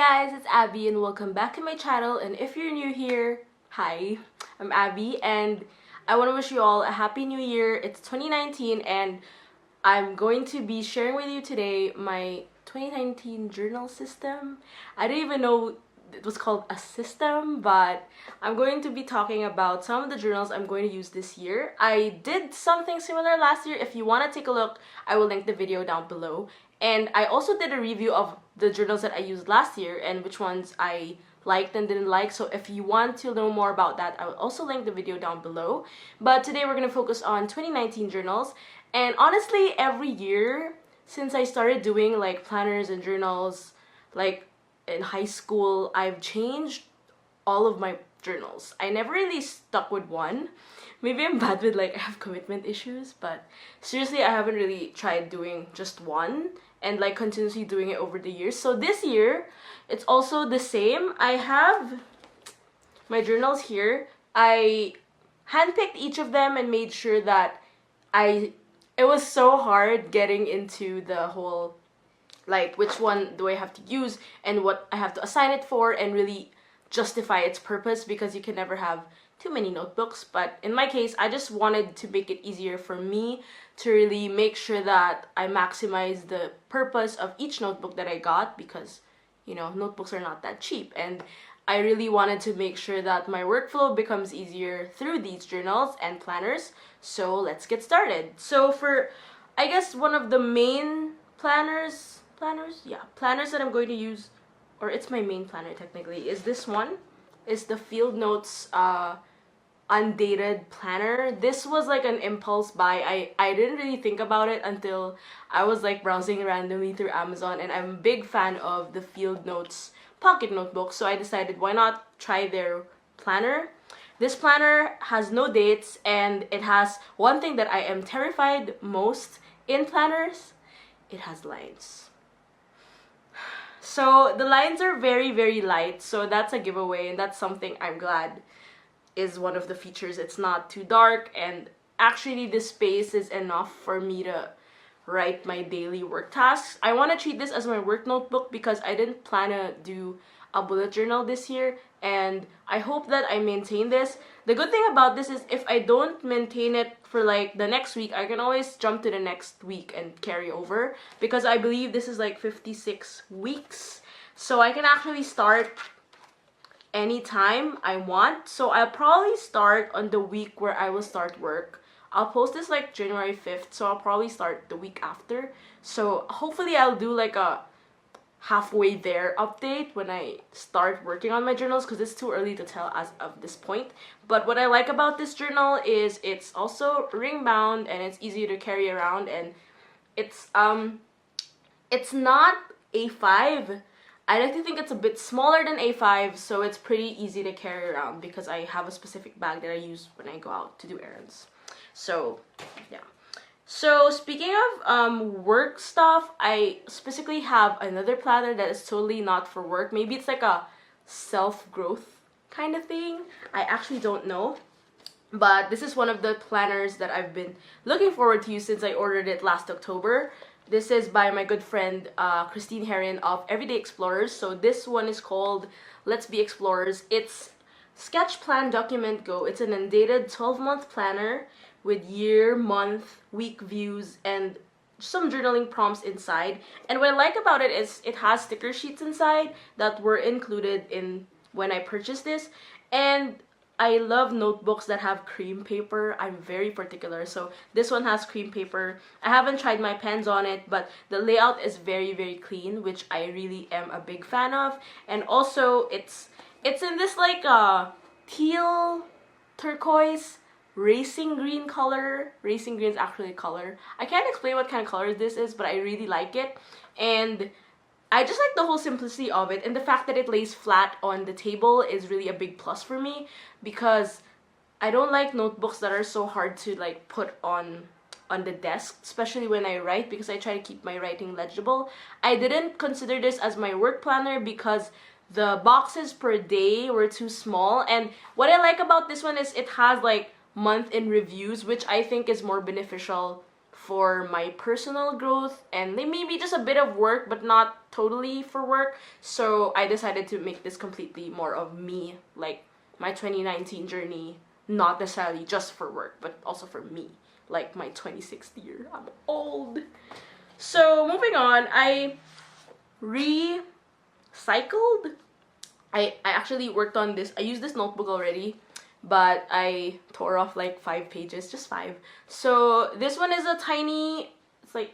guys, it's Abby and welcome back to my channel. And if you're new here, hi, I'm Abby and I want to wish you all a happy new year. It's 2019 and I'm going to be sharing with you today my 2019 journal system. I didn't even know it was called a system, but I'm going to be talking about some of the journals I'm going to use this year. I did something similar last year. If you want to take a look, I will link the video down below. And I also did a review of the journals that I used last year and which ones I liked and didn't like. So if you want to know more about that, I will also link the video down below. But today we're going to focus on 2019 journals. And honestly, every year since I started doing like planners and journals, like in high school, I've changed all of my journals. I never really stuck with one. Maybe I'm bad with like I have commitment issues, but seriously I haven't really tried doing just one and like continuously doing it over the years. So this year it's also the same. I have my journals here. I handpicked each of them and made sure that it was so hard getting into the whole like which one do I have to use and what I have to assign it for and really justify its purpose, because you can never have too many notebooks. But in my case, I just wanted to make it easier for me to really make sure that I maximize the purpose of each notebook that I got, because you know, notebooks are not that cheap, and I really wanted to make sure that my workflow becomes easier through these journals and planners. So let's get started. So for, I guess, one of the main planners that I'm going to use, or it's my main planner technically, is this one. Is the Field Notes Undated planner. This was like an impulse buy. I didn't really think about it until I was like browsing randomly through Amazon, and I'm a big fan of the Field Notes pocket notebook, so I decided why not try their planner. This planner has no dates, and it has one thing that I am terrified most in planners. It has lines. So the lines are very, very light, so that's a giveaway, and that's something I'm glad is one of the features. It's not too dark, and actually the space is enough for me to write my daily work tasks. I want to treat this as my work notebook because I didn't plan to do a bullet journal this year, and I hope that I maintain this. The good thing about this is if I don't maintain it for like the next week, I can always jump to the next week and carry over, because I believe this is like 56 weeks, so I can actually start anytime I want. So I'll probably start on the week where I will start work. I'll post this like January 5th, so I'll probably start the week after. So hopefully I'll do like a halfway there update when I start working on my journals, because it's too early to tell as of this point. But what I like about this journal is it's also ring bound and it's easy to carry around, and it's not A5. I like to think it's a bit smaller than A5, so it's pretty easy to carry around because I have a specific bag that I use when I go out to do errands. So yeah. So speaking of work stuff, I specifically have another planner that is totally not for work. Maybe it's like a self-growth kind of thing. I actually don't know. But this is one of the planners that I've been looking forward to since I ordered it last October. This is by my good friend Christine Herron of Everyday Explorers. So this one is called Let's Be Explorers. It's Sketch Plan Document Go. It's an undated 12-month planner with year, month, week views, and some journaling prompts inside. And what I like about it is it has sticker sheets inside that were included in when I purchased this. And I love notebooks that have cream paper. I'm very particular, so this one has cream paper. I haven't tried my pens on it, but the layout is very, very clean, which I really am a big fan of. And also it's in this like teal, turquoise, racing green color. Racing green is actually a color. I can't explain what kind of color this is, but I really like it. And I just like the whole simplicity of it, and the fact that it lays flat on the table is really a big plus for me, because I don't like notebooks that are so hard to like put on the desk, especially when I write, because I try to keep my writing legible. I didn't consider this as my work planner because the boxes per day were too small, and what I like about this one is it has like month in reviews, which I think is more beneficial for my personal growth and maybe just a bit of work, but not totally for work. So I decided to make this completely more of me, like my 2019 journey, not necessarily just for work, but also for me, like my 26th year. I'm old. So moving on, I recycled. I actually worked on this. I used this notebook already, but I tore off like 5 pages, just 5. So this one is a tiny, it's like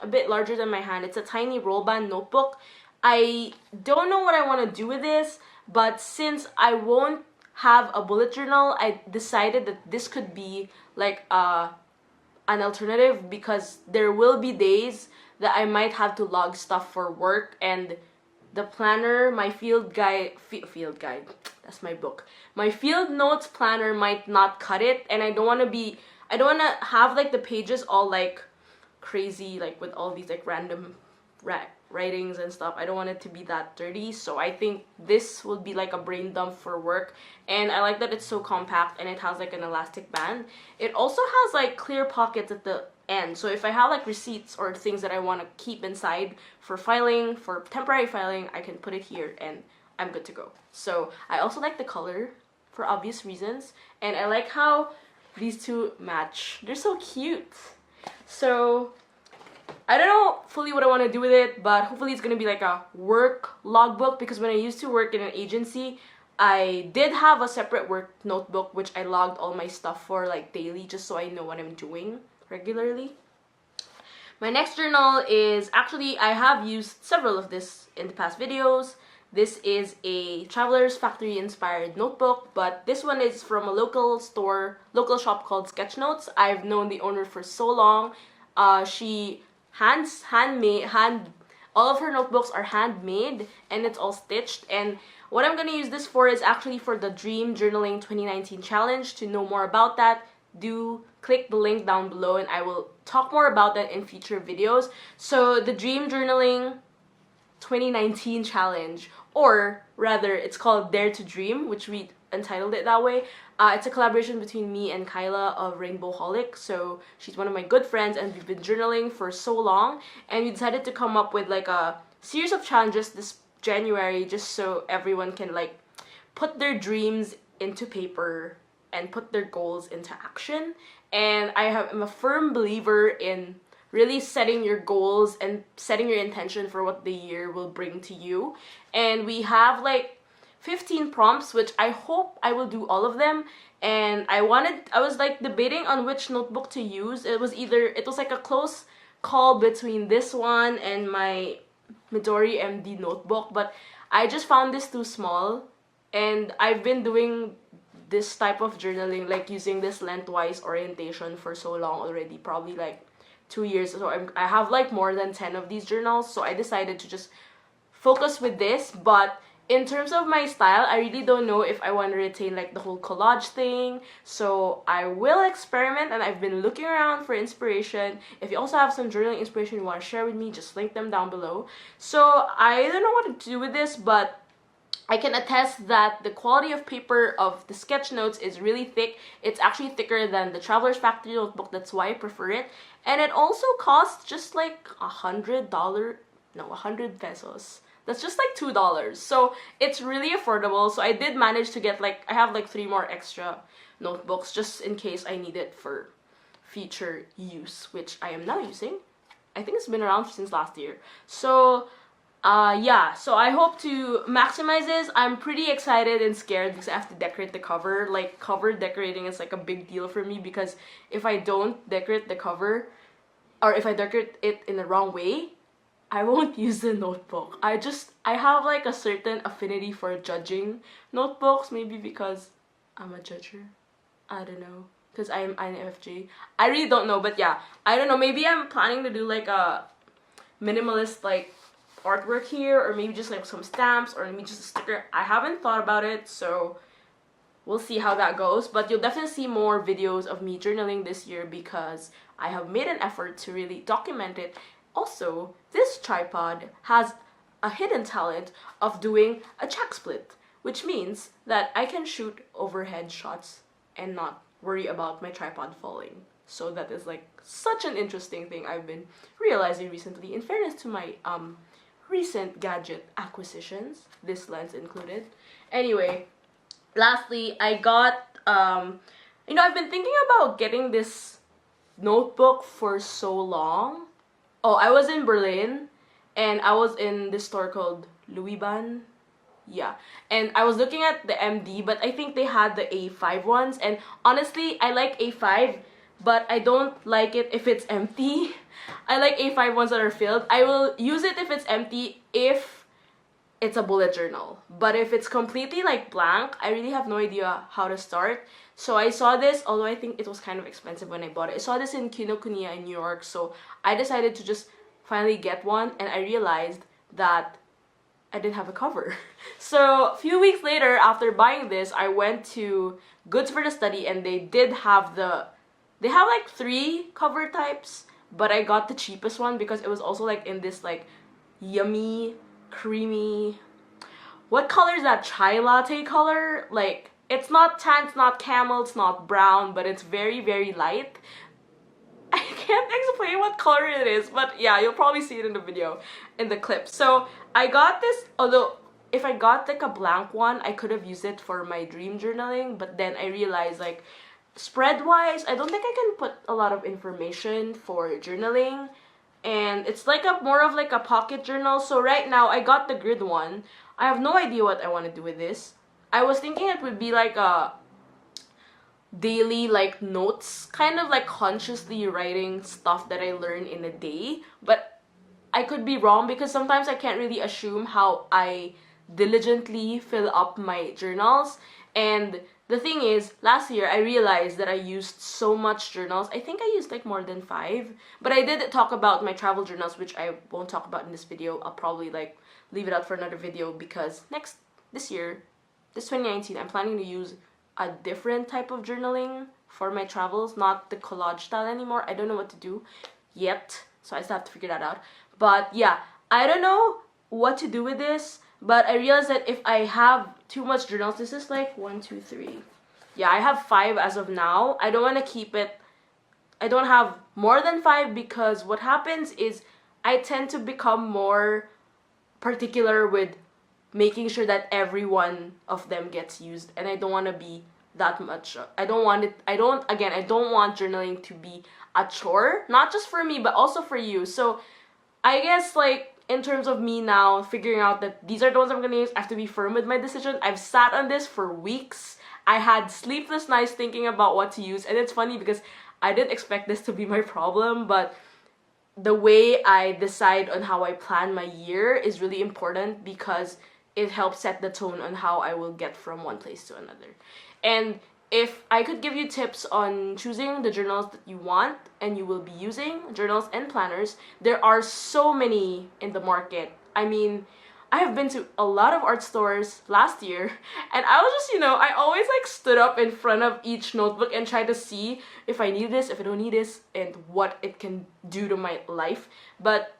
a bit larger than my hand. It's a tiny Rollbahn notebook. I don't know what I want to do with this, but since I won't have a bullet journal, I decided that this could be like an alternative, because there will be days that I might have to log stuff for work, and the planner, my field guide, that's my book. My field notes planner might not cut it, and I don't want to have like the pages all like crazy, like with all these like random writings and stuff. I don't want it to be that dirty, so I think this would be like a brain dump for work. And I like that it's so compact and it has like an elastic band. It also has like clear pockets at the end, so if I have like receipts or things that I want to keep inside for filing, for temporary filing, I can put it here and I'm good to go. So I also like the color for obvious reasons, and I like how these two match. They're so cute. So I don't know fully what I want to do with it, but hopefully it's going to be like a work logbook, because when I used to work in an agency, I did have a separate work notebook which I logged all my stuff for like daily, just so I know what I'm doing regularly. My next journal is actually, I have used several of this in the past videos. This is a Traveler's Factory inspired notebook, but this one is from a local shop called Sketchnotes. I've known the owner for so long. She all of her notebooks are handmade, and it's all stitched. And what I'm gonna use this for is actually for the Dream Journaling 2019 challenge. To know more about that, do click the link down below and I will talk more about that in future videos. So the Dream Journaling 2019 challenge, or rather it's called Dare to Dream, which we entitled it that way. It's a collaboration between me and Kyla of Rainbow Holic. So she's one of my good friends and we've been journaling for so long, and we decided to come up with like a series of challenges this January, just so everyone can like put their dreams into paper and put their goals into action. And I'm a firm believer in really setting your goals and setting your intention for what the year will bring to you. And we have like 15 prompts, which I hope I will do all of them. And I was like debating on which notebook to use. It was like a close call between this one and my Midori MD notebook, but I just found this too small, and I've been doing this type of journaling, like using this lengthwise orientation for so long already, probably like 2 years. So I have like more than 10 of these journals, so I decided to just focus with this. But in terms of my style, I really don't know if I want to retain like the whole collage thing, so I will experiment, and I've been looking around for inspiration. If you also have some journaling inspiration you want to share with me, just link them down below. So I don't know what to do with this, but I can attest that the quality of paper of the Sketchnotes is really thick. It's actually thicker than the Traveler's Factory notebook, that's why I prefer it. And it also costs just like $100 pesos. That's just like $2. So it's really affordable. So I did manage to get I have like 3 more extra notebooks just in case I need it for future use, which I am now using. I think it's been around since last year. So yeah, so I hope to maximize this. I'm pretty excited and scared because I have to decorate the cover. Like, cover decorating is like a big deal for me, because if I don't decorate the cover, or if I decorate it in the wrong way, I won't use the notebook. I have like a certain affinity for judging notebooks, maybe because I'm a judger. I don't know, because I'm INFJ. I really don't know, but yeah, I don't know. Maybe I'm planning to do like a minimalist like artwork here, or maybe just like some stamps, or maybe just a sticker. I haven't thought about it, so we'll see how that goes. But you'll definitely see more videos of me journaling this year, because I have made an effort to really document it. Also, this tripod has a hidden talent of doing a jack split, which means that I can shoot overhead shots and not worry about my tripod falling. So that is like such an interesting thing I've been realizing recently, in fairness to my recent gadget acquisitions, this lens included. Anyway, lastly, I got I've been thinking about getting this notebook for so long. Oh, I was in Berlin and I was in this store called Rollbahn. Yeah. And I was looking at the MD, but I think they had the A5 ones, and honestly, I like A5, but I don't like it if it's empty. I like A5 ones that are filled. I will use it if it's empty if it's a bullet journal. But if it's completely like blank, I really have no idea how to start. So I saw this, although I think it was kind of expensive when I bought it. I saw this in Kinokuniya in New York, so I decided to just finally get one, and I realized that I didn't have a cover. So a few weeks later, after buying this, I went to Goods for the Study, and they have like 3 cover types, but I got the cheapest one because it was also like in this like yummy, creamy, what color is that, chai latte color? Like, it's not tan, it's not camel, it's not brown, but it's very, very light. I can't explain what color it is, but yeah, you'll probably see it in the video, in the clip. So I got this, although if I got like a blank one, I could have used it for my dream journaling, but then I realized like spread-wise, I don't think I can put a lot of information for journaling, and it's like more of like a pocket journal. So right now, I got the grid one. I have no idea what I want to do with this. I was thinking it would be like a daily like notes, kind of like consciously writing stuff that I learn in a day, but I could be wrong because sometimes I can't really assume how I diligently fill up my journals. And the thing is, last year I realized that I used so much journals. I think I used like more than 5, but I did talk about my travel journals, which I won't talk about in this video. I'll probably like leave it out for another video because this 2019, I'm planning to use a different type of journaling for my travels, not the collage style anymore. I don't know what to do yet, so I still have to figure that out. But yeah, I don't know what to do with this, but I realized that if I have too much journals, this is like 1, 2, 3. Yeah, I have 5 as of now. I don't want to keep it. I don't have more than 5 because what happens is I tend to become more particular with making sure that every one of them gets used, and I don't want to be that much. I don't want journaling to be a chore, not just for me but also for you. So I guess like in terms of me now figuring out that these are the ones I'm gonna use, I have to be firm with my decision. I've sat on this for weeks. I had sleepless nights thinking about what to use, and it's funny because I didn't expect this to be my problem, but the way I decide on how I plan my year is really important because it helps set the tone on how I will get from one place to another. And if I could give you tips on choosing the journals that you want and you will be using, journals and planners, there are so many in the market. I mean, I have been to a lot of art stores last year, and I was just, I always like stood up in front of each notebook and tried to see if I need this, if I don't need this, and what it can do to my life. But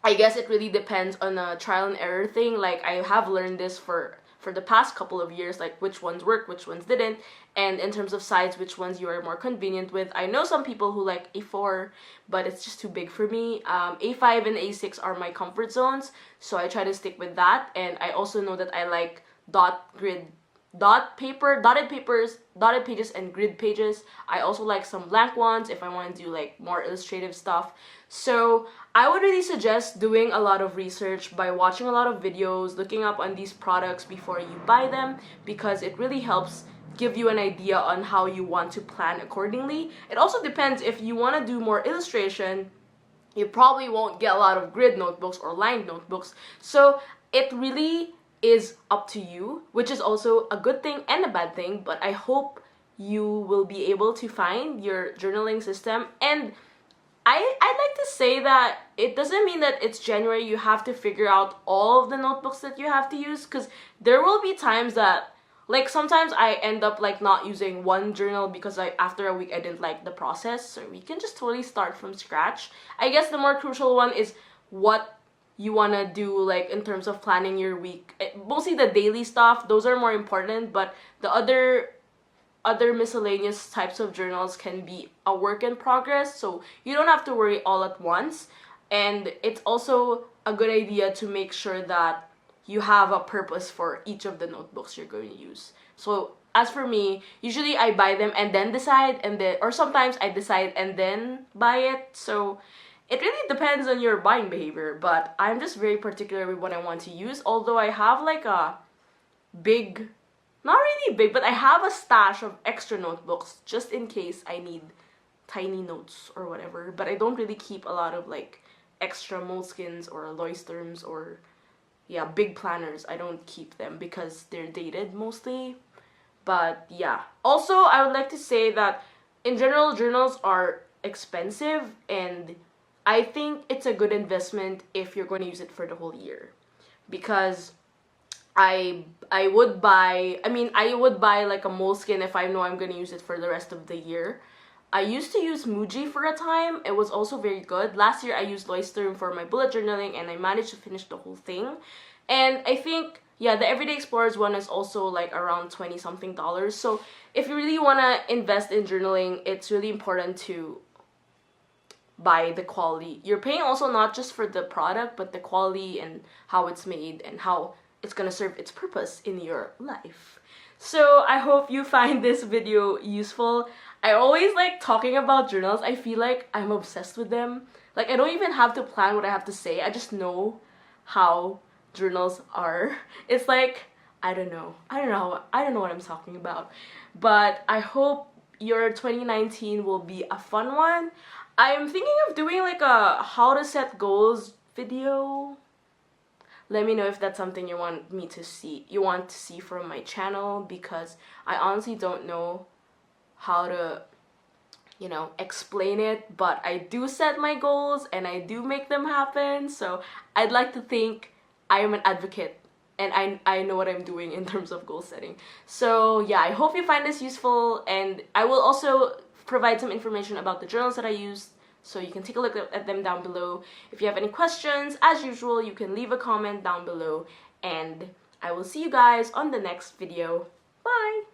I guess it really depends on a trial and error thing. Like, I have learned this for the past couple of years, like which ones work, which ones didn't, and in terms of size, which ones you are more convenient with. I know some people who like A4, but it's just too big for me. A5 and A6 are my comfort zones, so I try to stick with that. And I also know that I like dotted pages and grid pages. I also like some blank ones if I want to do like more illustrative stuff. So I would really suggest doing a lot of research by watching a lot of videos, looking up on these products before you buy them, because it really helps give you an idea on how you want to plan accordingly. It also depends. If you want to do more illustration, you probably won't get a lot of grid notebooks or lined notebooks. So it really is up to you, which is also a good thing and a bad thing, but I hope you will be able to find your journaling system. And I'd like to say that it doesn't mean that it's January you have to figure out all of the notebooks that you have to use, because there will be times that, like, sometimes I end up like not using one journal because after a week I didn't like the process. So we can just totally start from scratch. I guess the more crucial one is what you want to do, like in terms of planning your week. Mostly the daily stuff, those are more important, but the other other miscellaneous types of journals can be a work in progress, so you don't have to worry all at once. And it's also a good idea to make sure that you have a purpose for each of the notebooks you're going to use. So as for me, usually I buy them and then decide, and then, or sometimes I decide and then buy it. So it really depends on your buying behavior, but I'm just very particular with what I want to use. Although I have like a big, not really big, but I have a stash of extra notebooks just in case I need tiny notes or whatever. But I don't really keep a lot of like extra moleskins or Leuchtturms or yeah, big planners. I don't keep them because they're dated mostly. But yeah, also I would like to say that in general, journals are expensive, and I think it's a good investment if you're going to use it for the whole year. Because I would buy, I would buy like a moleskin if I know I'm going to use it for the rest of the year. I used to use Muji for a time. It was also very good. Last year I used Leuchtturm for my bullet journaling, and I managed to finish the whole thing. And I think, yeah, the Everyday Explorers one is also like around 20 something dollars. So if you really want to invest in journaling, it's really important to buy the quality. You're paying also not just for the product, but the quality and how it's made and how it's gonna serve its purpose in your life. So I hope you find this video useful. I always like talking about journals. I feel like I'm obsessed with them. Like I don't even have to plan what I have to say. I just know how journals are. It's like, I don't know what I'm talking about. But I hope your 2019 will be a fun one. I'm thinking of doing like a how to set goals video. Let me know if that's something you want to see from my channel, because I honestly don't know how to, explain it, but I do set my goals and I do make them happen. So I'd like to think I am an advocate and I know what I'm doing in terms of goal setting. So yeah, I hope you find this useful, and I will also provide some information about the journals that I used, so you can take a look at them down below. If you have any questions, as usual, you can leave a comment down below, and I will see you guys on the next video. Bye!